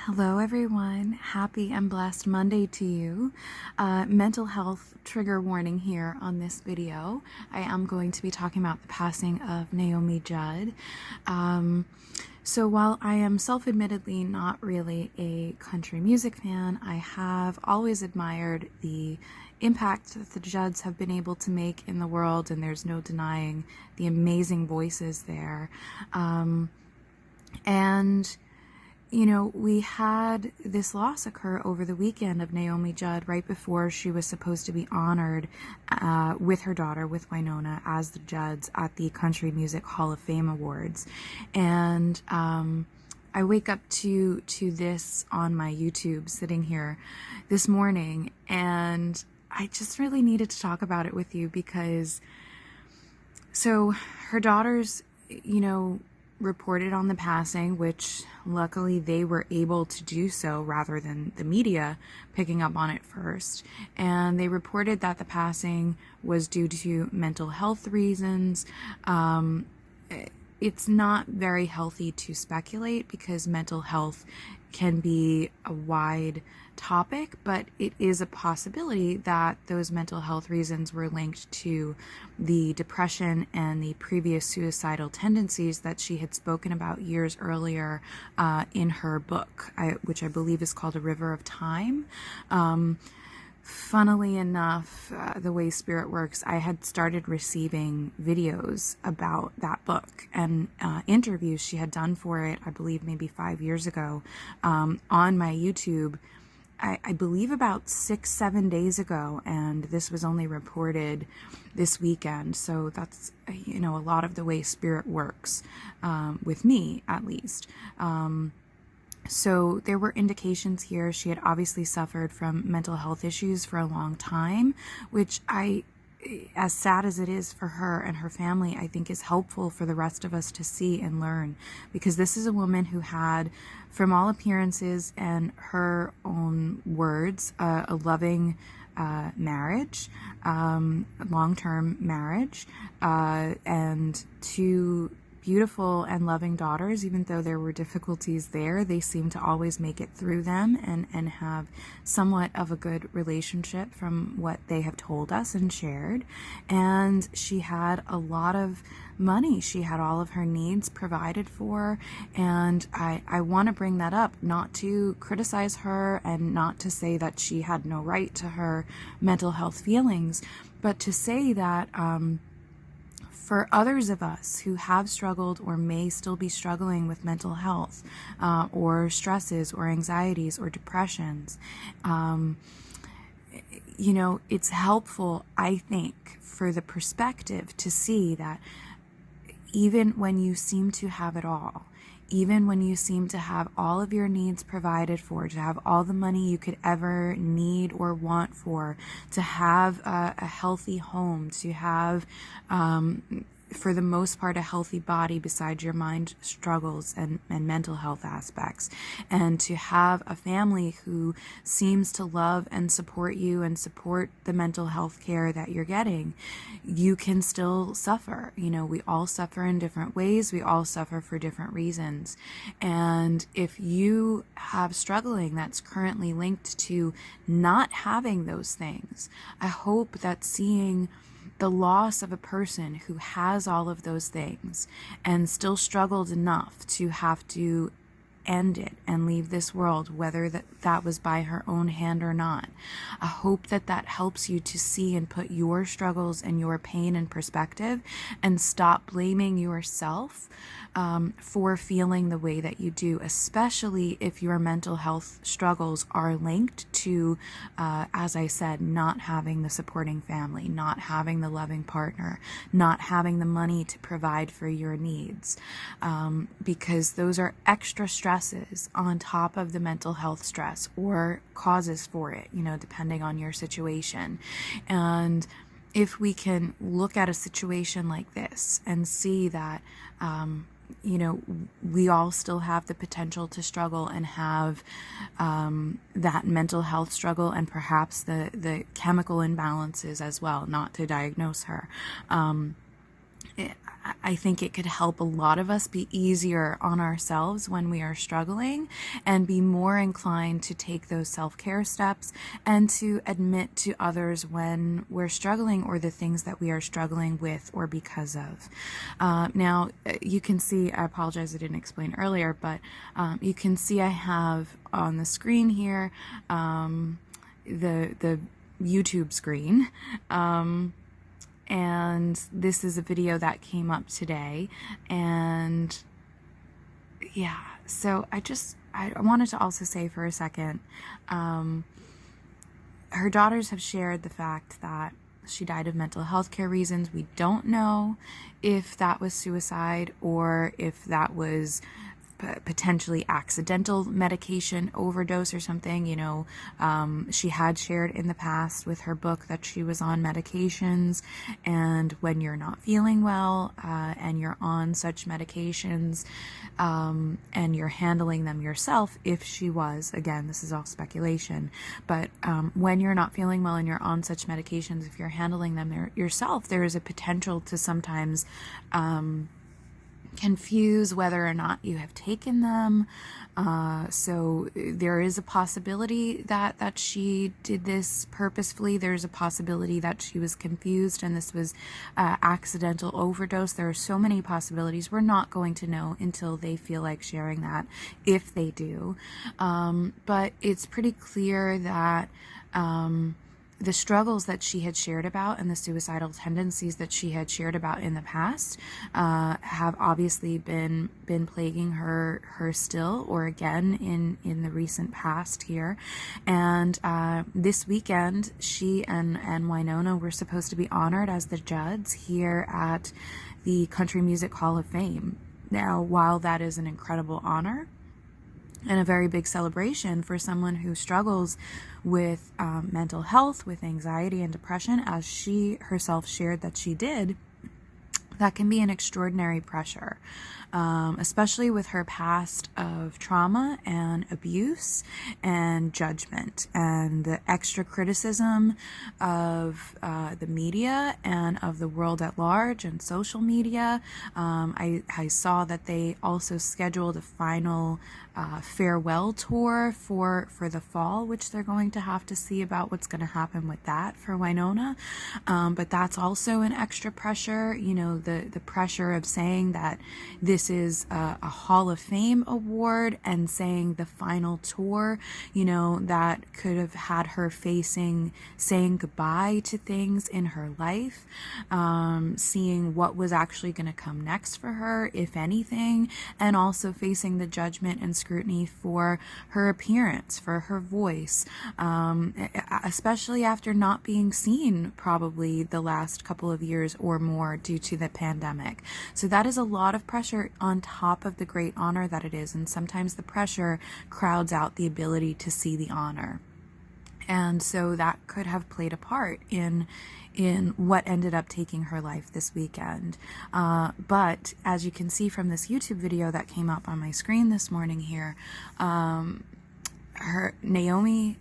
Hello everyone, happy and blessed Monday to you. Mental health trigger warning here on this video. I am going to be talking about the passing of Naomi Judd. So while I am self-admittedly not really a country music fan, I have always admired the impact that the Judds have been able to make in the world, and there's no denying the amazing voices there. We had this loss occur over the weekend of Naomi Judd right before she was supposed to be honored with her daughter, with Wynonna, as the Judds at the Country Music Hall of Fame Awards. And I wake up to this on my YouTube sitting here this morning, and I just really needed to talk about it with you because, so her daughters, reported on the passing, which luckily they were able to do so rather than the media picking up on it first. And they reported that the passing was due to mental health reasons. It's not very healthy to speculate because mental health can be a wide topic, but it is a possibility that those mental health reasons were linked to the depression and the previous suicidal tendencies that she had spoken about years earlier in her book, which I believe is called A River of Time. Funnily enough, the way Spirit works, I had started receiving videos about that book and interviews she had done for it, I believe maybe 5 years ago, on my YouTube. I believe about 6-7 days ago, and this was only reported this weekend. So that's, a lot of the way Spirit works, with me at least. So there were indications here. She had obviously suffered from mental health issues for a long time, which as sad as it is for her and her family, I think is helpful for the rest of us to see and learn, because this is a woman who had, from all appearances and her own words, a loving marriage, long-term marriage, and two beautiful and loving daughters. Even though there were difficulties there, they seemed to always make it through them and have somewhat of a good relationship from what they have told us and shared. And she had a lot of money. She had all of her needs provided for. And I want to bring that up, not to criticize her and not to say that she had no right to her mental health feelings, but to say that for others of us who have struggled or may still be struggling with mental health, or stresses or anxieties or depressions, it's helpful, I think, for the perspective to see that even when you seem to have it all, even when you seem to have all of your needs provided for, to have all the money you could ever need or want for, to have a healthy home, to have, for the most part, a healthy body besides your mind struggles and mental health aspects, and to have a family who seems to love and support you and support the mental health care that you're getting, you can still suffer. We all suffer in different ways. We all suffer for different reasons. And if you have struggling that's currently linked to not having those things, I hope that seeing the loss of a person who has all of those things and still struggled enough to have to end it and leave this world, whether that was by her own hand or not, I hope that helps you to see and put your struggles and your pain in perspective and stop blaming yourself for feeling the way that you do, especially if your mental health struggles are linked to, as I said, not having the supporting family, not having the loving partner, not having the money to provide for your needs, because those are extra stresses on top of the mental health stress, or causes for it, depending on your situation. And if we can look at a situation like this and see that, we all still have the potential to struggle and have that mental health struggle, and perhaps the chemical imbalances as well, not to diagnose her. I think it could help a lot of us be easier on ourselves when we are struggling, and be more inclined to take those self-care steps and to admit to others when we're struggling, or the things that we are struggling with or because of. Now, you can see, I apologize I didn't explain earlier, but you can see I have on the screen here the YouTube screen. And this is a video that came up today, and yeah, so I wanted to also say for a second, her daughters have shared the fact that she died of mental health care reasons. We don't know if that was suicide or if that was potentially accidental medication overdose or something. You know, she had shared in the past with her book that she was on medications, and when you're not feeling well and you're on such medications and you're handling them yourself, if she was, again, this is all speculation, but when you're not feeling well and you're on such medications, if you're handling them yourself, there is a potential to sometimes confuse whether or not you have taken them. So there is a possibility that she did this purposefully. There's a possibility that she was confused and this was accidental overdose. There are so many possibilities. We're not going to know until they feel like sharing that, if they do. But it's pretty clear that the struggles that she had shared about and the suicidal tendencies that she had shared about in the past have obviously been plaguing her still, or again in the recent past here. And this weekend, she and Wynonna were supposed to be honored as the Judds here at the Country Music Hall of Fame. Now, while that is an incredible honor and a very big celebration for someone who struggles with mental health, with anxiety and depression, as she herself shared that she did, that can be an extraordinary pressure, especially with her past of trauma and abuse and judgment and the extra criticism of the media and of the world at large and social media. I saw that they also scheduled a final farewell tour for the fall, which they're going to have to see about what's going to happen with that for Wynonna. But that's also an extra pressure, you know, the pressure of saying that this is a Hall of Fame award, and saying the final tour, you know, that could have had her saying goodbye to things in her life, seeing what was actually going to come next for her, if anything, and also facing the judgment and scrutiny for her appearance, for her voice, especially after not being seen probably the last couple of years or more due to the pandemic. So that is a lot of pressure on top of the great honor that it is, and sometimes the pressure crowds out the ability to see the honor. And so that could have played a part in what ended up taking her life this weekend. But as you can see from this YouTube video that came up on my screen this morning here, Naomi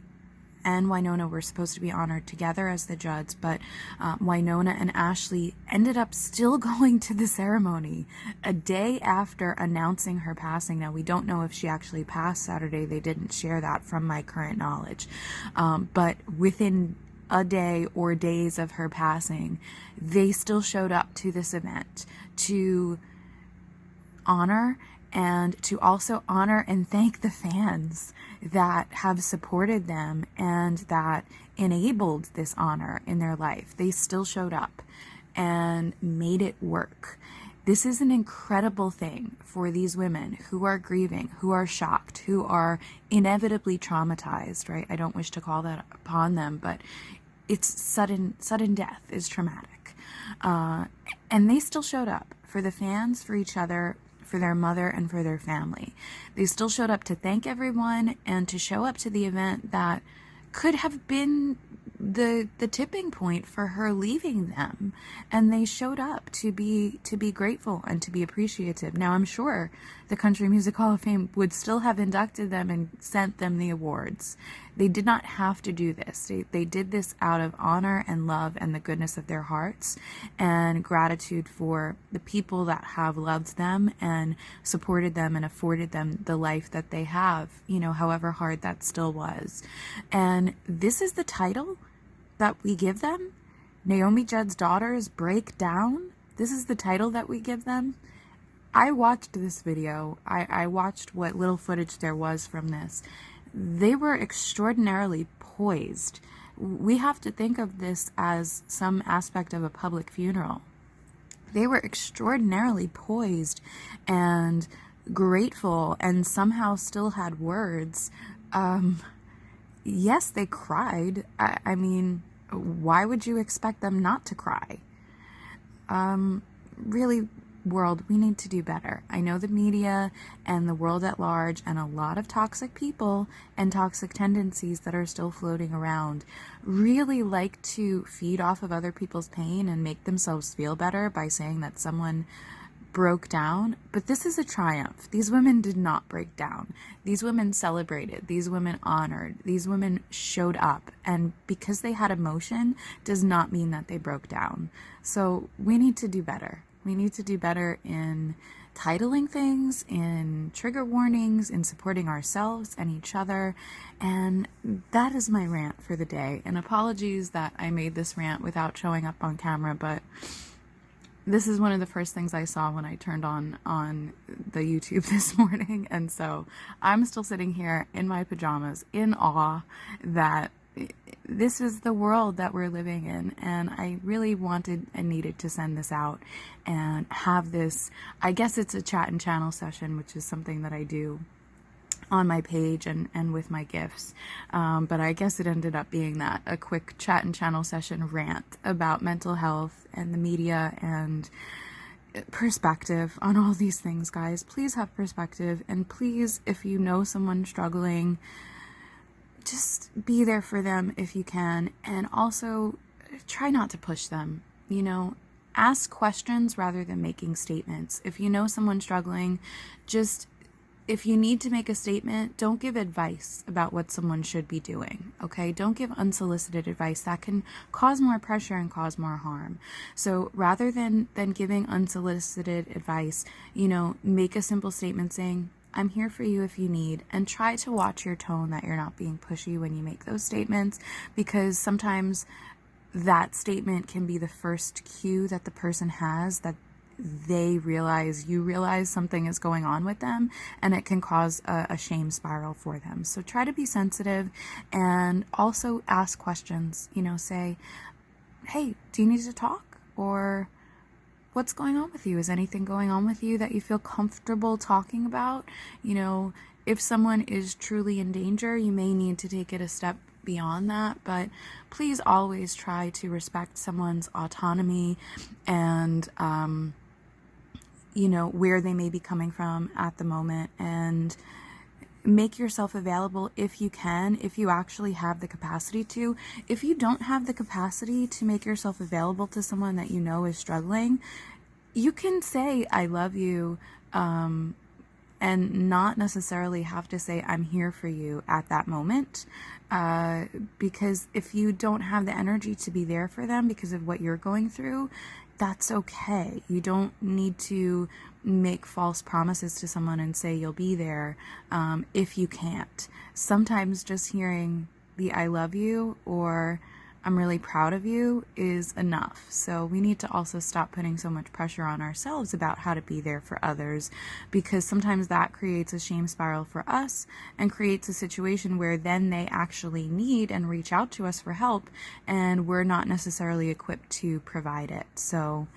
and Wynonna were supposed to be honored together as the Judds, but Wynonna and Ashley ended up still going to the ceremony a day after announcing her passing. Now, we don't know if she actually passed Saturday. They didn't share that from my current knowledge. But within a day or days of her passing, they still showed up to this event to honor, and to also honor and thank the fans that have supported them and that enabled this honor in their life. They still showed up and made it work. This is an incredible thing for these women who are grieving, who are shocked, who are inevitably traumatized, right? I don't wish to call that upon them, but it's sudden death is traumatic. And they still showed up for the fans, for each other, for their mother, and for their family. They still showed up to thank everyone and to show up to the event that could have been the tipping point for her leaving them, and they showed up to be grateful and to be appreciative. Now, I'm sure the Country Music Hall of Fame would still have inducted them and sent them the awards. They did not have to do this. They did this out of honor and love and the goodness of their hearts and gratitude for the people that have loved them and supported them and afforded them the life that they have, you know, however hard that still was. And this is the title that we give them. Naomi Judd's daughters break down. This is the title that we give them. I watched this video. I watched what little footage there was from this. They were extraordinarily poised. We have to think of this as some aspect of a public funeral. They were extraordinarily poised and grateful and somehow still had words. Yes, they cried. I mean, why would you expect them not to cry? Really, world, we need to do better. I know the media and the world at large and a lot of toxic people and toxic tendencies that are still floating around really like to feed off of other people's pain and make themselves feel better by saying that someone broke down. But this is a triumph. These women did not break down. These women celebrated. These women honored. These women showed up. And because they had emotion does not mean that they broke down. So we need to do better. We need to do better in titling things, in trigger warnings, in supporting ourselves and each other. And that is my rant for the day. And apologies that I made this rant without showing up on camera, but this is one of the first things I saw when I turned on the YouTube this morning. And so I'm still sitting here in my pajamas in awe that this is the world that we're living in. And I really wanted and needed to send this out and have this, I guess it's a chat and channel session, which is something that I do on my page and with my gifts. But I guess it ended up being that, a quick chat and channel session rant about mental health and the media and perspective on all these things, guys. Please have perspective. And please, if you know someone struggling, just be there for them if you can. And also try not to push them, you know, ask questions rather than making statements. If you know someone struggling, if you need to make a statement, don't give advice about what someone should be doing, okay? Don't give unsolicited advice. That can cause more pressure and cause more harm. So rather than giving unsolicited advice, you know, make a simple statement saying, I'm here for you if you need, and try to watch your tone, that you're not being pushy when you make those statements, because sometimes that statement can be the first cue that the person has that you realize something is going on with them, and it can cause a shame spiral for them. So try to be sensitive and also ask questions, you know, say, hey, do you need to talk? Or what's going on with you? Is anything going on with you that you feel comfortable talking about? You know, if someone is truly in danger, you may need to take it a step beyond that, but please always try to respect someone's autonomy and, you know, where they may be coming from at the moment, and make yourself available if you can, if you actually have the capacity to. If you don't have the capacity to make yourself available to someone that you know is struggling, you can say, I love you, and not necessarily have to say, I'm here for you at that moment. Because if you don't have the energy to be there for them because of what you're going through, that's okay. You don't need to make false promises to someone and say you'll be there if you can't. Sometimes just hearing the I love you or I'm really proud of you is enough. So we need to also stop putting so much pressure on ourselves about how to be there for others, because sometimes that creates a shame spiral for us and creates a situation where then they actually need and reach out to us for help, and we're not necessarily equipped to provide it. So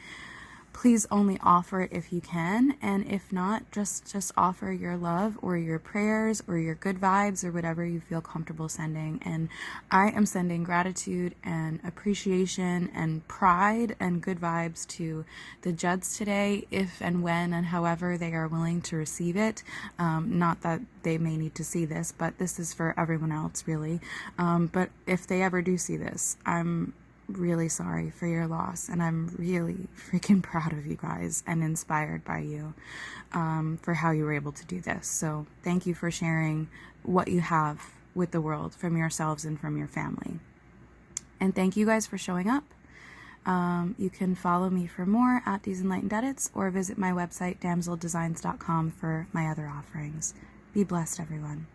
please only offer it if you can, and if not, just offer your love or your prayers or your good vibes or whatever you feel comfortable sending. And I am sending gratitude and appreciation and pride and good vibes to the Judds today, if and when and however they are willing to receive it. Not that they may need to see this, but this is for everyone else, really. But if they ever do see this, I'm really sorry for your loss, and I'm really freaking proud of you guys and inspired by you for how you were able to do this. So thank you for sharing what you have with the world from yourselves and from your family. And thank you guys for showing up. You can follow me for more at These Enlightened Edits, or visit my website damseldesigns.com for my other offerings. Be blessed, everyone.